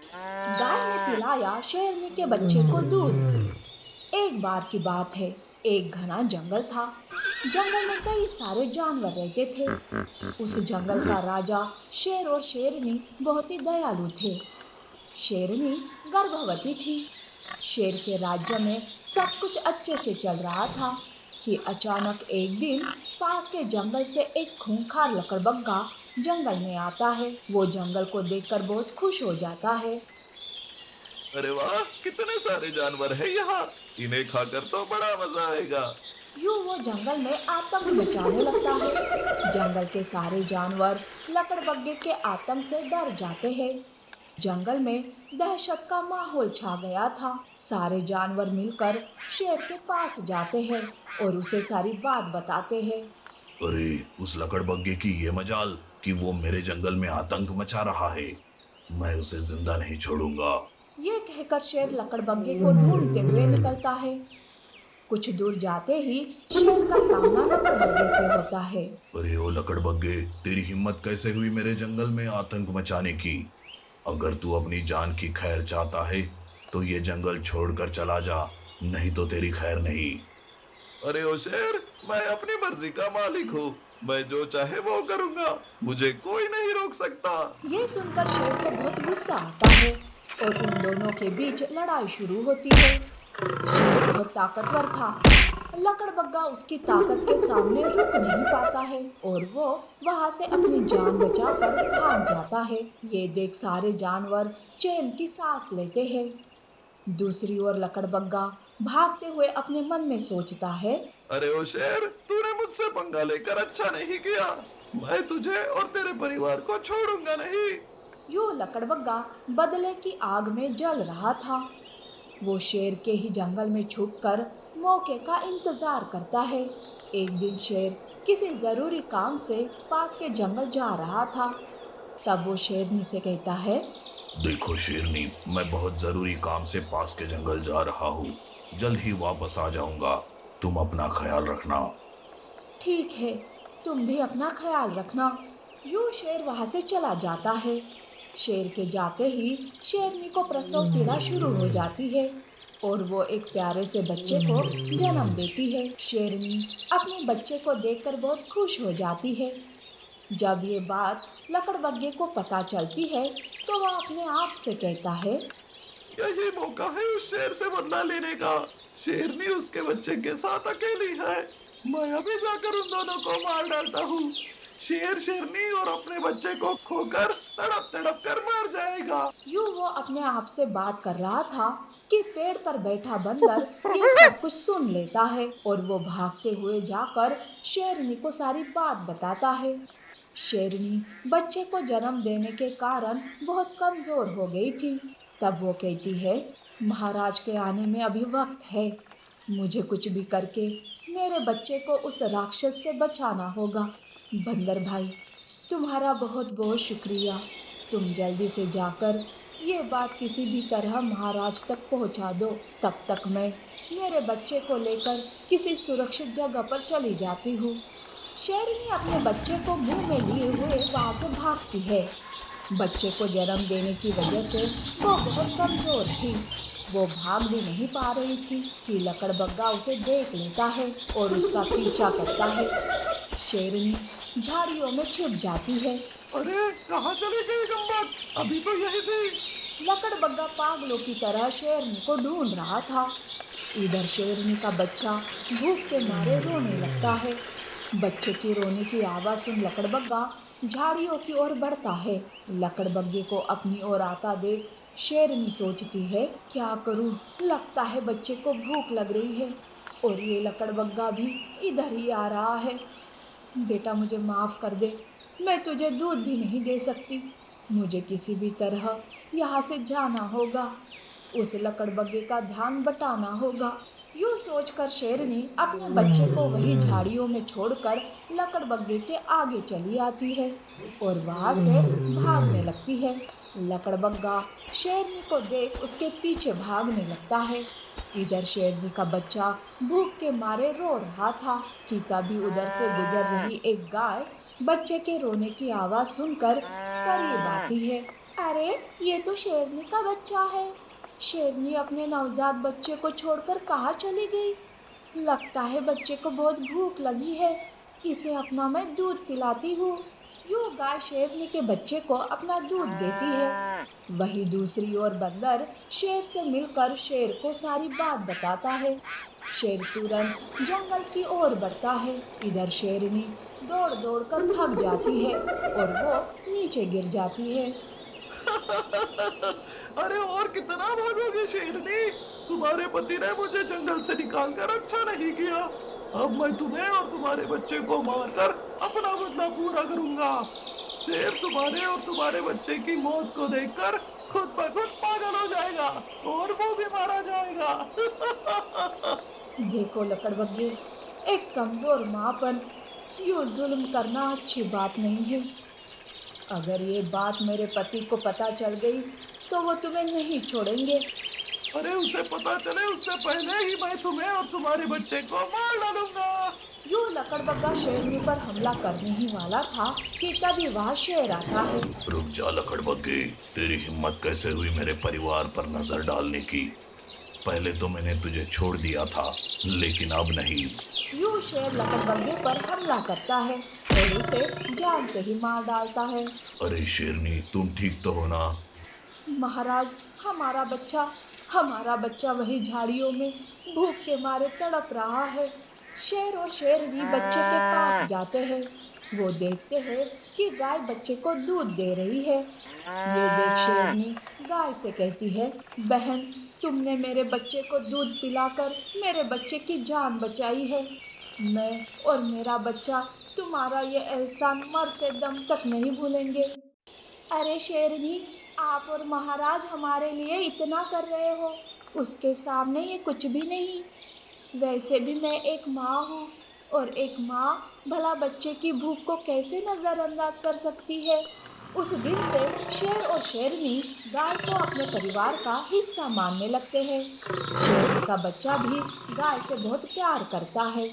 गाय ने पिलाया शेरनी के बच्चे को दूध। एक बार की बात है, एक घना जंगल था। जंगल में कई सारे जानवर रहते थे। उस जंगल का राजा शेर और शेरनी बहुत ही दयालु थे। शेरनी गर्भवती थी। शेर के राज्य में सब कुछ अच्छे से चल रहा था कि अचानक एक दिन पास के जंगल से एक खूंखार लकड़बग्गा जंगल में आता है। वो जंगल को देखकर बहुत खुश हो जाता है। अरे वाह, कितने सारे जानवर है यहाँ। इन्हें खाकर तो बड़ा मजा आएगा। यूं वो जंगल में आतंक मचाने लगता है। जंगल के सारे जानवर लकड़बग्गे के आतंक से डर जाते हैं। जंगल में दहशत का माहौल छा गया था। सारे जानवर मिलकर शेर के पास जाते हैं और उसे सारी बात बताते हैं। अरे, उस लकड़बग्गे की ये मजाल कि वो मेरे जंगल में आतंक मचा रहा है। मैं उसे जिंदा नहीं छोड़ूंगा। ये कहकर शेर लकड़बग्गे को ढूंढते हुए निकलता है। कुछ दूर जाते ही शेर का सामना लकड़बग्गे से होता है। अरे ओ लकड़बग्गे, तेरी हिम्मत कैसे हुई मेरे जंगल में आतंक मचाने की। अगर तू अपनी जान की खैर चाहता है तो ये जंगल छोड़कर चला जा, नहीं तो तेरी खैर नहीं। अरे ओ शेर, मैं अपनी मर्जी का मालिक हूँ। मैं जो चाहे वो करूंगा, मुझे कोई नहीं रोक सकता। ये सुनकर शेर को बहुत गुस्सा आता है और उन दोनों के बीच लड़ाई शुरू होती है। शेर बहुत ताकतवर था। लकड़बग्गा उसकी ताकत के सामने रुक नहीं पाता है और वो वहां से अपनी जान बचाकर भाग जाता है। ये देख सारे जानवर चैन की सांस लेते हैं। दूसरी ओर लकड़बग्गा भागते हुए अपने मन में सोचता है। अरे ओ शेर, तूने मुझसे पंगा लेकर अच्छा नहीं किया। मैं तुझे और तेरे परिवार को छोड़ूंगा नहीं। यो लकड़बग्गा बदले की आग में जल रहा था। वो शेर के ही जंगल में छुपकर मौके का इंतजार करता है। एक दिन शेर किसी जरूरी काम से पास के जंगल जा रहा था। तब वो शेरनी से कहता है। देखो शेरनी, मैं बहुत जरूरी काम से पास के जंगल जा रहा हूँ। जल्द ही वापस आ जाऊंगा। तुम अपना ख्याल रखना। ठीक है, तुम भी अपना ख्याल रखना। यूं शेर वहां से चला जाता है। शेर के जाते ही शेरनी को प्रसव पीड़ा शुरू हो जाती है और वो एक प्यारे से बच्चे को जन्म देती है। शेरनी अपने बच्चे को देखकर बहुत खुश हो जाती है। जब ये बात लकड़बग्गे को पता चलती है तो वह अपने आप से कहता है। यही मौका है उस शेर से बदला लेने का। शेरनी उसके बच्चे के साथ अकेली है। मैं अभी जाकर उन दोनों को मार डालता हूँ। शेर शेरनी और अपने बच्चे को खोकर तड़प तड़प कर मर जाएगा। यूं वो अपने आप से बात कर रहा था कि पेड़ पर बैठा बंदर ये सब कुछ सुन लेता है और वो भागते हुए जाकर शेरनी को सारी बात बताता है। शेरनी बच्चे को जन्म देने के कारण बहुत कमजोर हो गई थी। तब वो कहती है। महाराज के आने में अभी वक्त है। मुझे कुछ भी करके मेरे बच्चे को उस राक्षस से बचाना होगा। बंदर भाई, तुम्हारा बहुत बहुत शुक्रिया। तुम जल्दी से जाकर ये बात किसी भी तरह महाराज तक पहुंचा दो। तब तक मैं मेरे बच्चे को लेकर किसी सुरक्षित जगह पर चली जाती हूँ। शेरनी अपने बच्चे को मुंह में लिए हुए वहां से भागती है। बच्चे को जन्म देने की वजह से वो बहुत कमजोर थी। वो भाग भी नहीं पा रही थी कि लकड़बग्गा उसे देख लेता है और उसका पीछा करता है। शेरनी झाड़ियों में छिप जाती है। अरे, कहाँ चली गई गम्बक? अभी तो यही थी। लकड़बग्गा पागलों की तरह शेरनी को ढूंढ रहा था। इधर शेरनी का बच्चा भूख के मारे रोने लगता है। बच्चे की रोने की आवाज़ सुन लकड़बग्गा झाड़ियों की ओर बढ़ता है। लकड़बग्गे को अपनी ओर आता देख शेरनी सोचती है, क्या करूं? लगता है बच्चे को भूख लग रही है और ये लकड़बग्गा भी इधर ही आ रहा है। बेटा, मुझे माफ कर दे। मैं तुझे दूध भी नहीं दे सकती। मुझे किसी भी तरह यहाँ से जाना होगा। उस लकड़बग्गे का ध्यान बटाना होगा। यूं सोचकर शेरनी अपने बच्चे को वही झाड़ियों में छोड़कर लकड़बग्गे के आगे चली आती है और वहां से भागने लगती है। लकड़बग्गा शेरनी को देख उसके पीछे भागने लगता है। इधर शेरनी का बच्चा भूख के मारे रो रहा था कि तभी उधर से गुजर रही एक गाय बच्चे के रोने की आवाज सुनकर करीब आती है। अरे, ये तो शेरनी का बच्चा है। शेरनी अपने नवजात बच्चे को छोड़कर कहाँ चली गई? लगता है बच्चे को बहुत भूख लगी है। इसे अपना मैं दूध पिलाती हूँ। यूँ गाय शेरनी के बच्चे को अपना दूध देती है। वहीं दूसरी ओर बंदर शेर से मिलकर शेर को सारी बात बताता है। शेर तुरंत जंगल की ओर बढ़ता है। इधर शेरनी दौड़ दौड़ कर थक जाती है और वो नीचे गिर जाती है। अरे और कितना भागोगे शेरनी? तुम्हारे पति ने मुझे जंगल से निकालकर अच्छा नहीं किया। अब मैं तुम्हें और तुम्हारे बच्चे को मारकर अपना बदला पूरा करूंगा। शेर तुम्हारे और तुम्हारे बच्चे की मौत को देखकर खुद ब खुद पागल हो जाएगा और वो भी मारा जाएगा। देखो लकड़बग्गे, एक कमजोर माँ पर यूँ जुल्म करना अच्छी बात नहीं है। अगर ये बात मेरे पति को पता चल गई तो वो तुम्हें नहीं छोड़ेंगे। अरे उसे पता चले उससे पहले ही मैं तुम्हें और तुम्हारे बच्चे को मार डालूंगा। यूँ लकड़बग्गा शेरनी पर हमला करने ही वाला था कि तभी वहाँ शेर आता है। रुक जा लकड़बग्गे, तेरी हिम्मत कैसे हुई मेरे परिवार पर नजर डालने की? पहले तो मैंने तुझे छोड़ दिया था, लेकिन अब नहीं। यूँ शेर लकड़बग्गे पर हमला करता है और उसे जान से ही मार डालता है। अरे शेरनी, तुम ठीक तो हो ना? महाराज, हमारा बच्चा वही झाड़ियों में भूख के मारे तड़प रहा है। शेर और शेरनी बच्चे के पास जाते हैं। वो देखते हैं कि गाय बच्चे को दूध दे रही है। ये देख शेरनी गाय से कहती है, बहन, तुमने मेरे बच्चे को दूध पिलाकर मेरे बच्चे की जान बचाई है। मैं और मेरा बच्चा तुम्हारा ये एहसान मरते दम तक नहीं भूलेंगे। अरे शेरनी, आप और महाराज हमारे लिए इतना कर रहे हो, उसके सामने ये कुछ भी नहीं। वैसे भी मैं एक माँ हूँ और एक माँ भला बच्चे की भूख को कैसे नज़रअंदाज कर सकती है। उस दिन से शेर और शेरनी गाय को अपने परिवार का हिस्सा मानने लगते हैं। शेरनी का बच्चा भी गाय से बहुत प्यार करता है